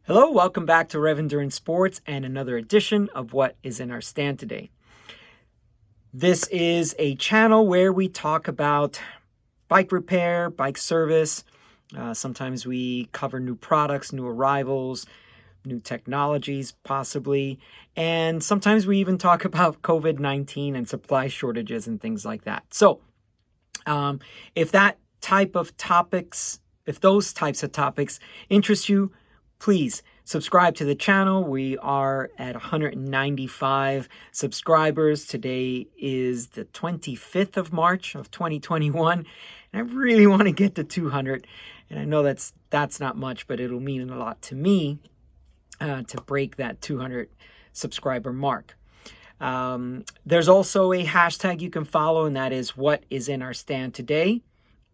Hello, welcome back to Rev Endurance Sports and another edition of What is in Our Stand Today. This is a channel where we talk about bike repair, bike service. Sometimes we cover new products, new arrivals, new technologies possibly, and sometimes we even talk about COVID-19 and supply shortages and things like that. So if those types of topics interest you, please subscribe to the channel. We are at 195 subscribers. Today is the 25th of March of 2021. And I really want to get to 200. And I know that's not much, but it'll mean a lot to me to break that 200 subscriber mark. There's also a hashtag you can follow, and that is What is in Our Stand Today.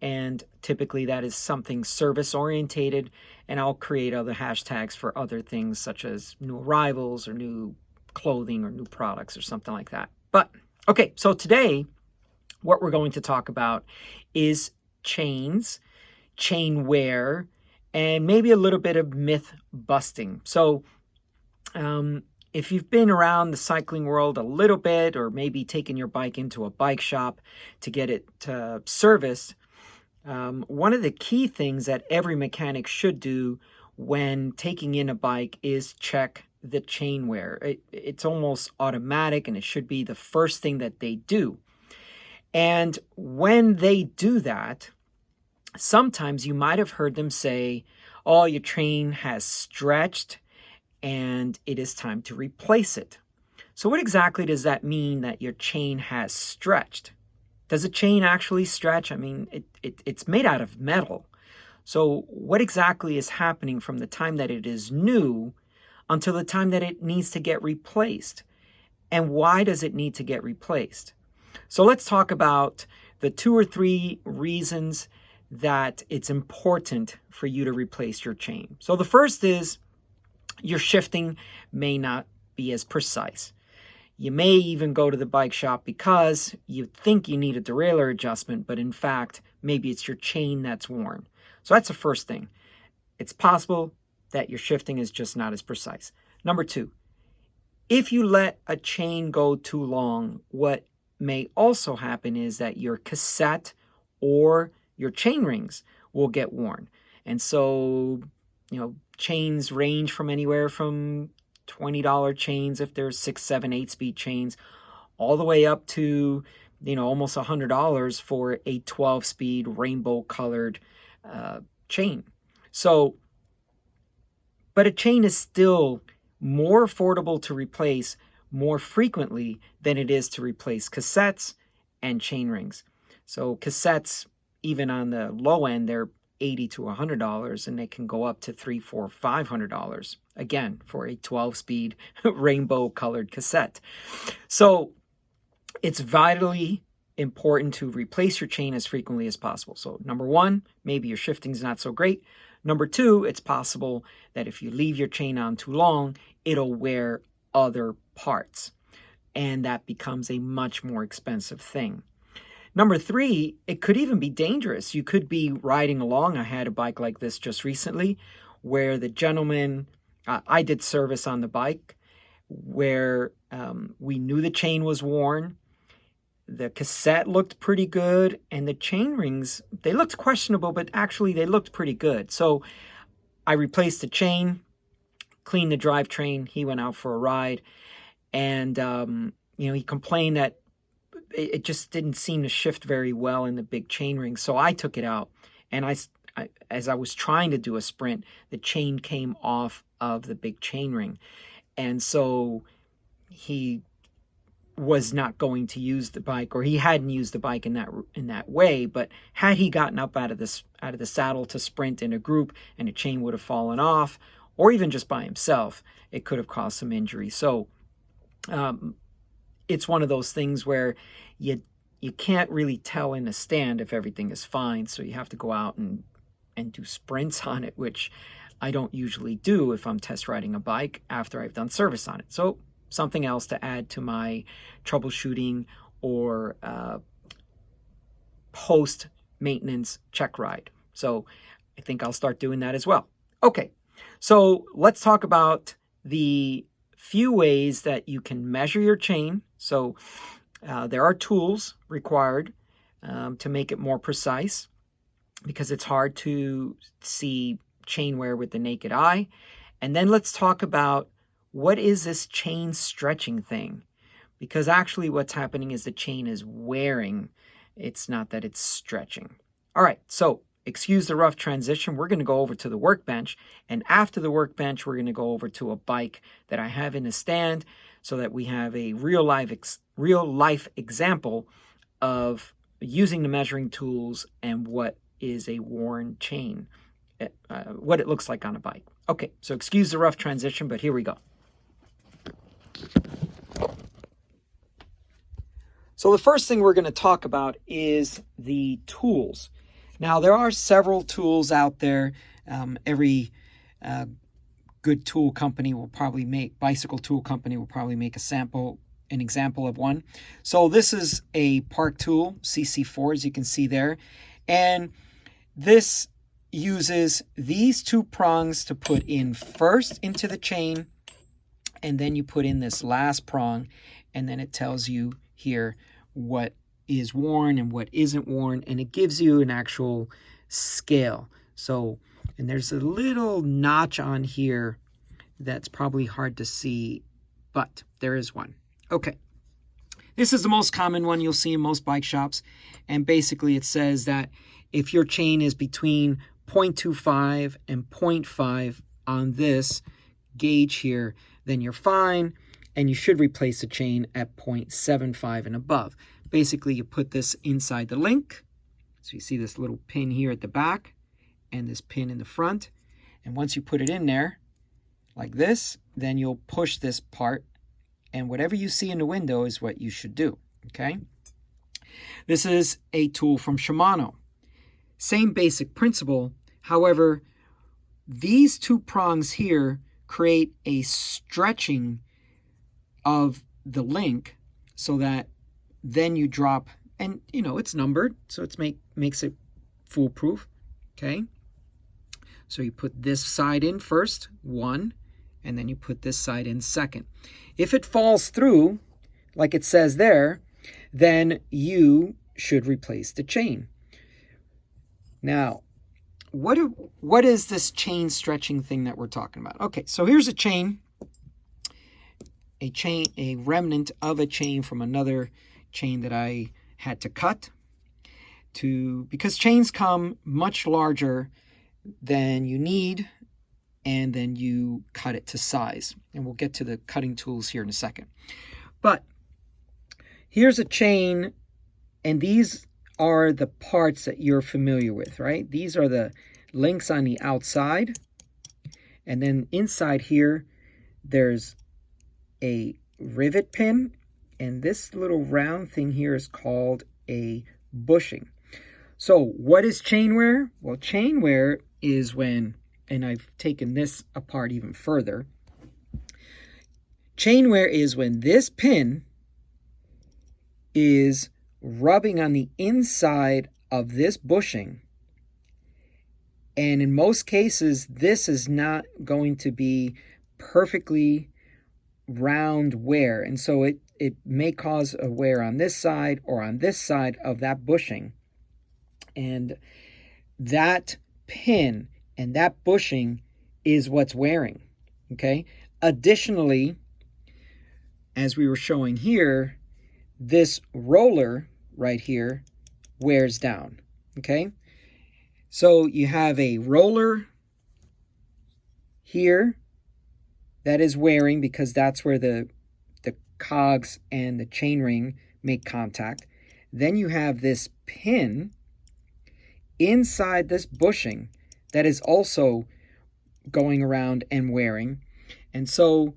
And typically that is something service orientated, and I'll create other hashtags for other things such as new arrivals or new clothing or new products or something like that. But okay, so today what we're going to talk about is chains, chain wear, and maybe a little bit of myth busting. So if you've been around the cycling world a little bit, or maybe taken your bike into a bike shop to get it serviced, one of the key things that every mechanic should do when taking in a bike is check the chain wear. It's almost automatic, and it should be the first thing that they do. And when they do that, sometimes you might have heard them say, "Oh, your chain has stretched and it is time to replace it." So what exactly does that mean, that your chain has stretched? Does a chain actually stretch? I mean, it's made out of metal. So what exactly is happening from the time that it is new until the time that it needs to get replaced? And why does it need to get replaced? So let's talk about the 2 or 3 reasons that it's important for you to replace your chain. So the first is your shifting may not be as precise. You may even go to the bike shop because you think you need a derailleur adjustment, but in fact, maybe it's your chain that's worn. So that's the first thing. It's possible that your shifting is just not as precise. Number 2, if you let a chain go too long, what may also happen is that your cassette or your chain rings will get worn. And so, chains range from anywhere from $20 chains if there's 6, 7, 8-speed chains, all the way up to almost $100 for a 12-speed rainbow colored chain. So, but a chain is still more affordable to replace more frequently than it is to replace cassettes and chain rings. So cassettes, even on the low end, they're $80 to $100, and they can go up to $300, $400, $500, again, for a 12-speed rainbow colored cassette. So it's vitally important to replace your chain as frequently as possible. So number 1, maybe your shifting's not so great. Number 2, it's possible that if you leave your chain on too long, it'll wear other parts, and that becomes a much more expensive thing. Number 3, it could even be dangerous. You could be riding along. I had a bike like this just recently where the gentleman, I did service on the bike, where we knew the chain was worn. The cassette looked pretty good, and the chain rings, they looked questionable, but actually they looked pretty good. So I replaced the chain, cleaned the drivetrain. He went out for a ride, and he complained that it just didn't seem to shift very well in the big chain ring. So I took it out, and as I was trying to do a sprint, the chain came off of the big chain ring. And so he was not going to use the bike, or he hadn't used the bike in that way. But had he gotten up out of the saddle to sprint in a group and a chain would have fallen off, or even just by himself, it could have caused some injury. So it's one of those things where you can't really tell in a stand if everything is fine. So you have to go out and do sprints on it, which I don't usually do if I'm test riding a bike after I've done service on it. So something else to add to my troubleshooting or post-maintenance check ride. So I think I'll start doing that as well. Okay, So let's talk about the few ways that you can measure your chain. So there are tools required to make it more precise, because it's hard to see chain wear with the naked eye. And then let's talk about what is this chain stretching thing? Because actually what's happening is the chain is wearing. It's not that it's stretching. All right, so excuse the rough transition. We're going to go over to the workbench. And after the workbench, we're going to go over to a bike that I have in a stand so that we have a real life example of using the measuring tools and what is a worn chain, what it looks like on a bike. Okay, so excuse the rough transition, but here we go. So the first thing we're going to talk about is the tools. Now, there are several tools out there. Every good tool company will probably bicycle tool company will probably make an example of one. So this is a Park Tool CC4, as you can see there. And this uses these two prongs to put in first into the chain, and then you put in this last prong, and then it tells you here what is worn and what isn't worn, and it gives you an actual scale. So, and there's a little notch on here that's probably hard to see, but there is one. Okay. This is the most common one you'll see in most bike shops, and basically it says that if your chain is between 0.25 and 0.5 on this gauge here, then you're fine, and you should replace the chain at 0.75 and above. Basically, you put this inside the link. So you see this little pin here at the back and this pin in the front. And once you put it in there, like this, then you'll push this part, and whatever you see in the window is what you should do, okay? This is a tool from Shimano. Same basic principle. However, these two prongs here create a stretching of the link so that then you drop, and you know it's numbered, so it's makes it foolproof, okay? So you put this side in first, 1, and then you put this side in second. If it falls through, like it says there, then you should replace the chain. Now, what is this chain stretching thing that we're talking about? Okay, so here's a remnant of a chain from another chain that I had to cut because chains come much larger than you need, and then you cut it to size. And we'll get to the cutting tools here in a second. But here's a chain, and these are the parts that you're familiar with, right? These are the links on the outside. And then inside here, there's a rivet pin. And this little round thing here is called a bushing. So what is chain wear? Well, chain wear is when, and I've taken this apart even further. Chain wear is when this pin is rubbing on the inside of this bushing. And in most cases, this is not going to be perfectly round wear. And so it may cause a wear on this side or on this side of that bushing. And that pin and that bushing is what's wearing, okay? Additionally, as we were showing here, this roller right here wears down, okay? So you have a roller here that is wearing because that's where the cogs and the chainring make contact. Then you have this pin inside this bushing that is also going around and wearing. And so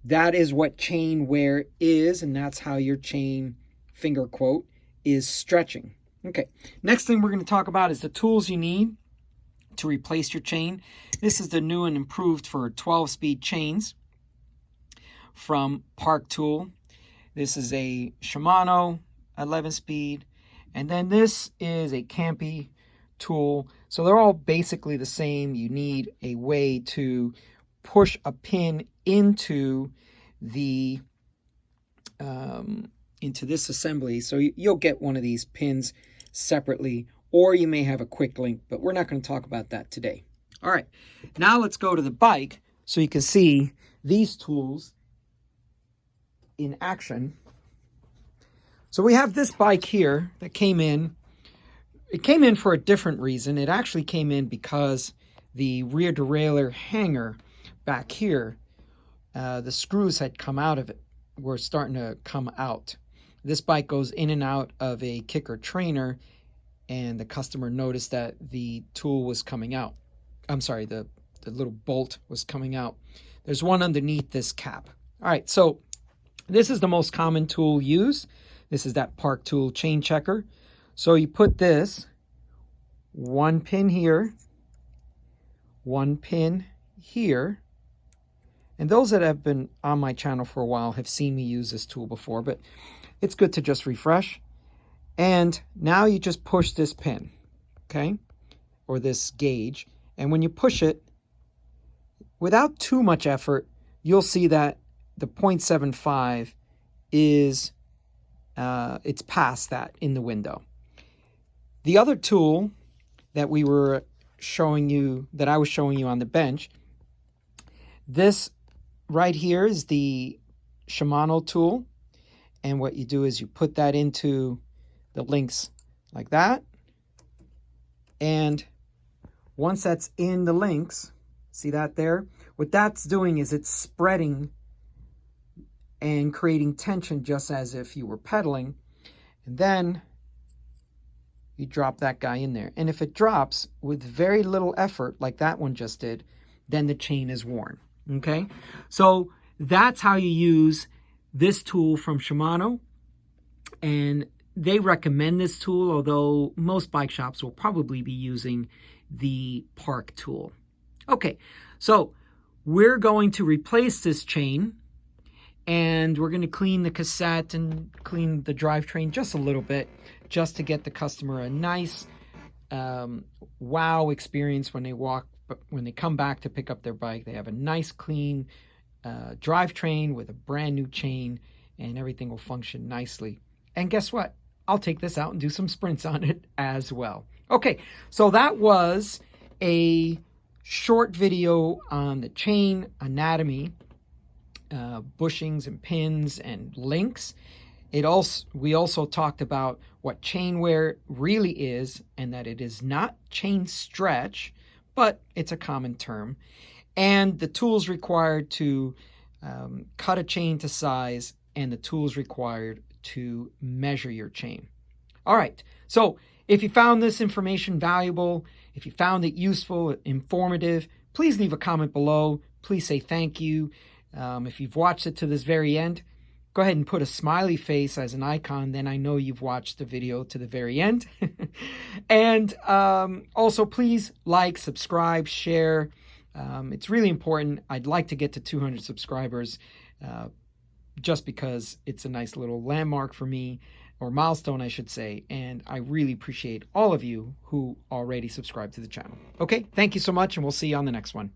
that is what chain wear is, and that's how your chain, finger quote, is stretching. Okay, next thing we're going to talk about is the tools you need to replace your chain. This is the new and improved for 12-speed chains from Park Tool. This is a Shimano 11-speed, and then this is a Campy tool. So they're all basically the same. You need a way to push a pin into the into this assembly. So you'll get one of these pins separately, or you may have a quick link, but we're not going to talk about that today. All right, now let's go to the bike so you can see these tools in action. So we have this bike here that came in. It came in for a different reason. It actually came in because the rear derailleur hanger back here, the screws had come out of it, were starting to come out. This bike goes in and out of a kicker trainer, and the customer noticed that the tool was coming out. I'm sorry, the little bolt was coming out. There's one underneath this cap. All right, so this is the most common tool used. This is that Park Tool chain checker. So you put this, one pin here, one pin here. And those that have been on my channel for a while have seen me use this tool before, but it's good to just refresh. And now you just push this pin, okay, or this gauge. And when you push it, without too much effort, you'll see that the 0.75 is, it's past that in the window. The other tool that we were showing you, that I was showing you on the bench, this right here is the Shimano Tool. And what you do is you put that into the links like that. And once that's in the links, see that there? What that's doing is it's spreading and creating tension just as if you were pedaling. And then you drop that guy in there. And if it drops with very little effort, like that one just did, then the chain is worn, okay? So that's how you use this tool from Shimano. And they recommend this tool, although most bike shops will probably be using the Park tool. Okay, so we're going to replace this chain, and we're going to clean the cassette and clean the drivetrain just a little bit, just to get the customer a nice wow experience when they come back to pick up their bike. They have a nice clean drivetrain with a brand new chain, and everything will function nicely. And guess what? I'll take this out and do some sprints on it as well. Okay, so that was a short video on the chain anatomy, bushings and pins and links. We also talked about what chain wear really is, and that it is not chain stretch, but it's a common term, and the tools required to cut a chain to size, and the tools required to measure your chain. All right, so if you found this information valuable, if you found it useful, informative, please leave a comment below. Please say thank you. If you've watched it to this very end, go ahead and put a smiley face as an icon. Then I know you've watched the video to the very end. And also, please like, subscribe, share. It's really important. I'd like to get to 200 subscribers just because it's a nice little landmark for me, or milestone, I should say. And I really appreciate all of you who already subscribe to the channel. Okay, thank you so much, and we'll see you on the next one.